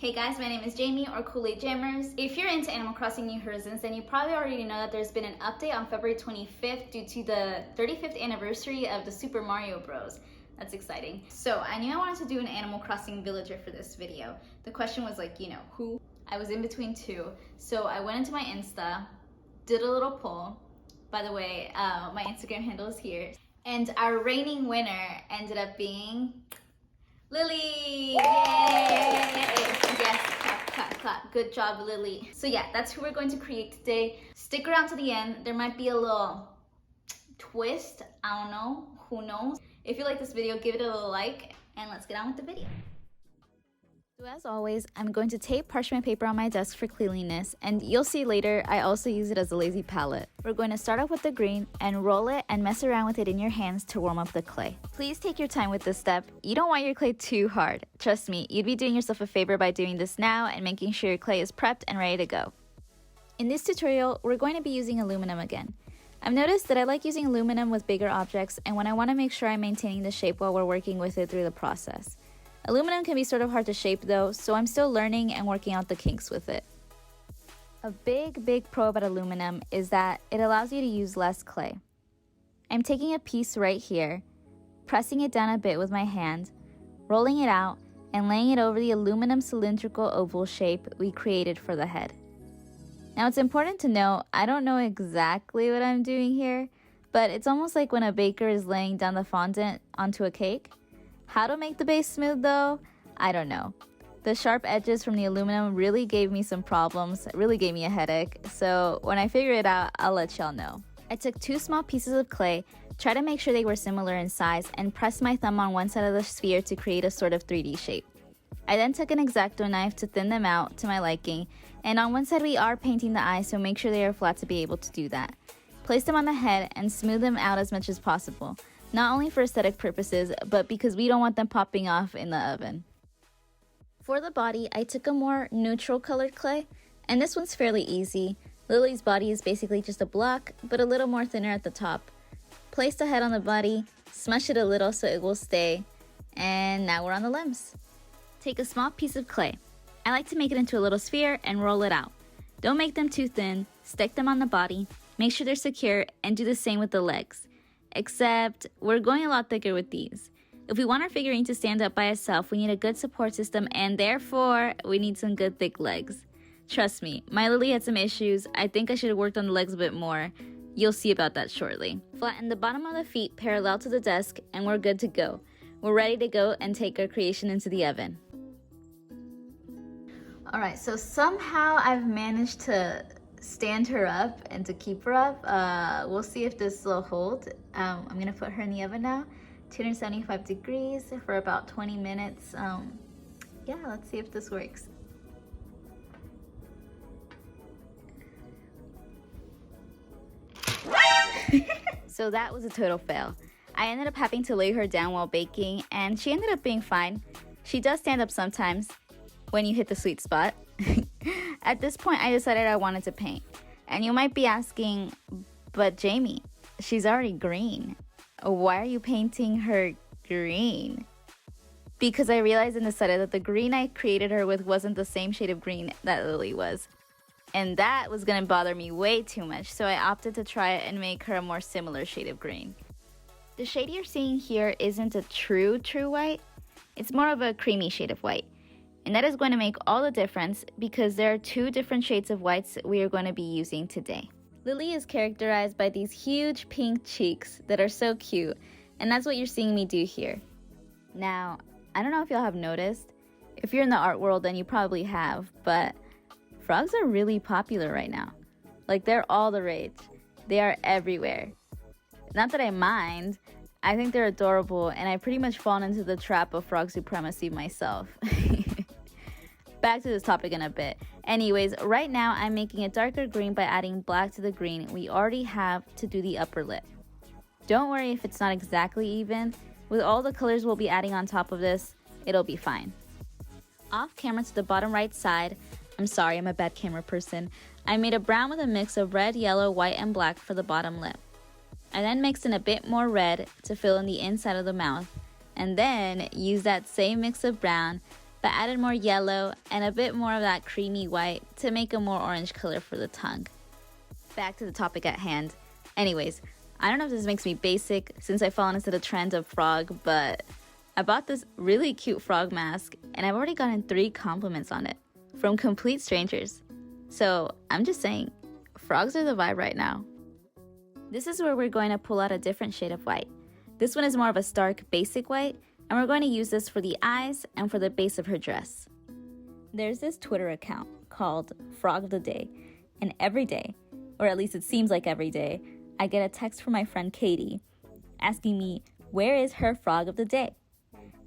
Hey guys, my name is Jamie or Kool-aid Jammers. If you're into Animal Crossing New Horizons, then you probably already know that there's been an update on February 25th due to the 35th anniversary of the Super Mario Bros. That's exciting. So I knew I wanted to do an Animal Crossing villager for this video. The question was like, who? I was in between two. So I went into my Insta, did a little poll. By the way, my Instagram handle is here. And our reigning winner ended up being Lily! Yay! Yes, clap, clap, clap. Good job, Lily. So yeah, that's who we're going to create today. Stick around to the end. There might be a little twist. I don't know. Who knows? If you like this video, give it a little like, and let's get on with the video. So as always, I'm going to tape parchment paper on my desk for cleanliness, and you'll see later I also use it as a lazy palette. We're going to start off with the green and roll it and mess around with it in your hands to warm up the clay. Please take your time with this step. You don't want your clay too hard. Trust me, you'd be doing yourself a favor by doing this now and making sure your clay is prepped and ready to go. In this tutorial, we're going to be using aluminum again. I've noticed that I like using aluminum with bigger objects and when I want to make sure I'm maintaining the shape while we're working with it through the process. Aluminum can be sort of hard to shape though, so I'm still learning and working out the kinks with it. A big pro about aluminum is that it allows you to use less clay. I'm taking a piece right here, pressing it down a bit with my hand, rolling it out, and laying it over the aluminum cylindrical oval shape we created for the head. Now it's important to know, I don't know exactly what I'm doing here, but it's almost like when a baker is laying down the fondant onto a cake. How to make the base smooth though? I don't know. The sharp edges from the aluminum really gave me some problems, really gave me a headache, so when I figure it out, I'll let y'all know. I took 2 small pieces of clay, tried to make sure they were similar in size, and pressed my thumb on one side of the sphere to create a sort of 3D shape. I then took an X-Acto knife to thin them out to my liking, and on one side we are painting the eyes, so make sure they are flat to be able to do that. Place them on the head and smooth them out as much as possible. Not only for aesthetic purposes, but because we don't want them popping off in the oven. For the body, I took a more neutral colored clay, and this one's fairly easy. Lily's body is basically just a block, but a little more thinner at the top. Place the head on the body, smush it a little so it will stay, and now we're on the limbs. Take a small piece of clay. I like to make it into a little sphere and roll it out. Don't make them too thin, stick them on the body, make sure they're secure, and do the same with the legs. Except, we're going a lot thicker with these. If we want our figurine to stand up by itself, we need a good support system and therefore, we need some good thick legs. Trust me, my Lily had some issues. I think I should have worked on the legs a bit more. You'll see about that shortly. Flatten the bottom of the feet parallel to the desk and we're good to go. We're ready to go and take our creation into the oven. Alright, so somehow I've managed to stand her up and to keep her up. We'll see if this will hold. I'm gonna put her in the oven now, 275 degrees for about 20 minutes. Yeah, let's see if this works. So that was a total fail. I ended up having to lay her down while baking and she ended up being fine. She does stand up sometimes when you hit the sweet spot. At this point, I decided I wanted to paint. And you might be asking, but Jamie, she's already green. Why are you painting her green? Because I realized and decided that the green I created her with wasn't the same shade of green that Lily was. And that was gonna bother me way too much, so I opted to try it and make her a more similar shade of green. The shade you're seeing here isn't a true white. It's more of a creamy shade of white. And that is going to make all the difference because there are 2 different shades of whites we are going to be using today. Lily is characterized by these huge pink cheeks that are so cute, and that's what you're seeing me do here. Now, I don't know if y'all have noticed. If you're in the art world, then you probably have, but frogs are really popular right now. Like, they're all the rage. They are everywhere. Not that I mind. I think they're adorable, and I've pretty much fallen into the trap of frog supremacy myself. Back to this topic in a bit. Anyways, right now I'm making a darker green by adding black to the green we already have to do the upper lip. Don't worry if it's not exactly even. With all the colors we'll be adding on top of this, it'll be fine. Off camera to the bottom right side, I'm sorry, I'm a bad camera person, I made a brown with a mix of red, yellow, white, and black for the bottom lip. I then mixed in a bit more red to fill in the inside of the mouth, and then used that same mix of brown but added more yellow and a bit more of that creamy white to make a more orange color for the tongue. Back to the topic at hand. Anyways, I don't know if this makes me basic since I've fallen into the trend of frog, but I bought this really cute frog mask and I've already gotten 3 compliments on it from complete strangers. So I'm just saying, frogs are the vibe right now. This is where we're going to pull out a different shade of white. This one is more of a stark basic white, and we're going to use this for the eyes and for the base of her dress. There's this Twitter account called Frog of the Day, and every day, or at least it seems like every day, I get a text from my friend Katie asking me where is her frog of the day.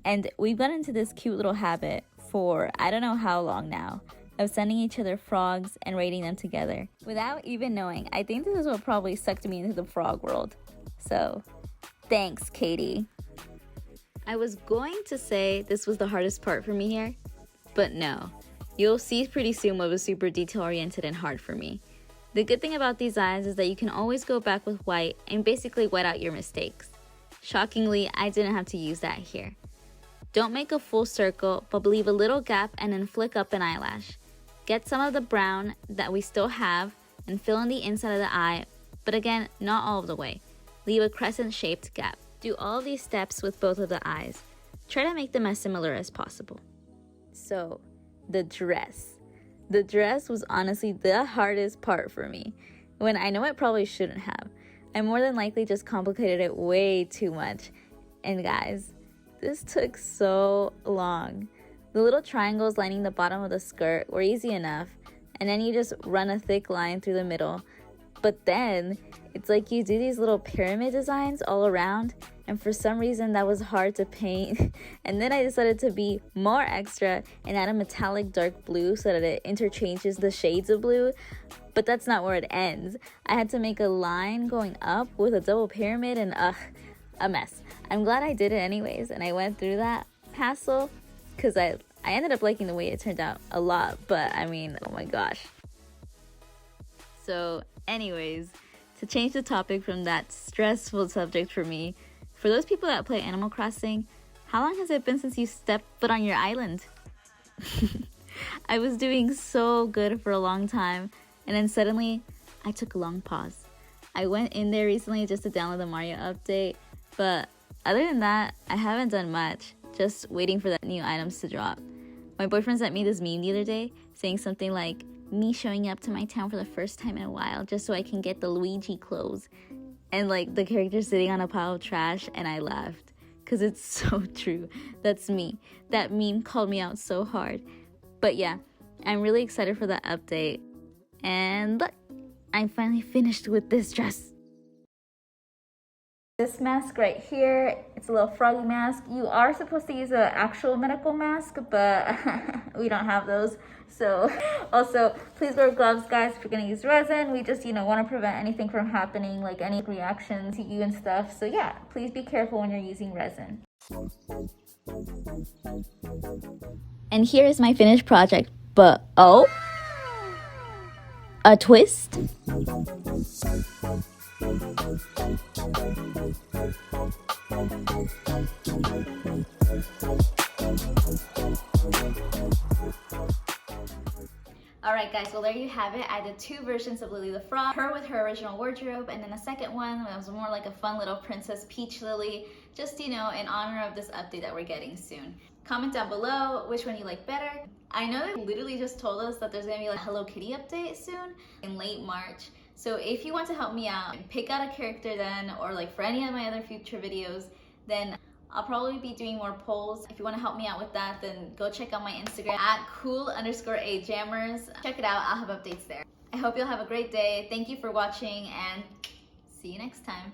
And we've gotten into this cute little habit for I don't know how long now of sending each other frogs and rating them together. Without even knowing, I think this is what probably sucked me into the frog world. So, thanks, Katie. I was going to say this was the hardest part for me here, but no. You'll see pretty soon what was super detail-oriented and hard for me. The good thing about these eyes is that you can always go back with white and basically white out your mistakes. Shockingly, I didn't have to use that here. Don't make a full circle, but leave a little gap and then flick up an eyelash. Get some of the brown that we still have and fill in the inside of the eye, but again, not all of the way. Leave a crescent-shaped gap. Do all of these steps with both of the eyes. Try to make them as similar as possible. So, the dress. The dress was honestly the hardest part for me, when I know it probably shouldn't have. I more than likely just complicated it way too much. And guys, this took so long. The little triangles lining the bottom of the skirt were easy enough, and then you just run a thick line through the middle. But then, it's like you do these little pyramid designs all around, and for some reason that was hard to paint. And then I decided to be more extra and add a metallic dark blue so that it interchanges the shades of blue. But that's not where it ends. I had to make a line going up with a double pyramid and a mess. I'm glad I did it anyways, and I went through that hassle because I ended up liking the way it turned out a lot, but I mean, oh my gosh. So anyways, to change the topic from that stressful subject for me, for those people that play Animal Crossing, how long has it been since you stepped foot on your island? I was doing so good for a long time, and then suddenly I took a long pause. I went in there recently just to download the Mario update, but other than that, I haven't done much, just waiting for the new items to drop. My boyfriend sent me this meme the other day saying something like, me showing up to my town for the first time in a while just so I can get the Luigi clothes. And like the character sitting on a pile of trash, and I laughed. Because it's so true. That's me. That meme called me out so hard. But yeah, I'm really excited for that update. And look, I'm finally finished with this dress. This mask right here, it's a little froggy mask. You are supposed to use an actual medical mask, but we don't have those. So also, please wear gloves, guys, if you're gonna use resin. We just, want to prevent anything from happening, like any reaction to you and stuff. So yeah, please be careful when you're using resin. And here is my finished project, but oh, a twist. Alright guys, well there you have it. I did 2 versions of Lily the Frog. Her with her original wardrobe, and then a second one that was more like a fun little Princess Peach Lily, just in honor of this update that we're getting soon. Comment down below which one you like better. I know they literally just told us that there's gonna be like a Hello Kitty update soon in late March. So if you want to help me out and pick out a character then, or like for any of my other future videos, then I'll probably be doing more polls. If you want to help me out with that, then go check out my Instagram at cool_ajammers. Check it out, I'll have updates there. I hope you'll have a great day. Thank you for watching, and see you next time.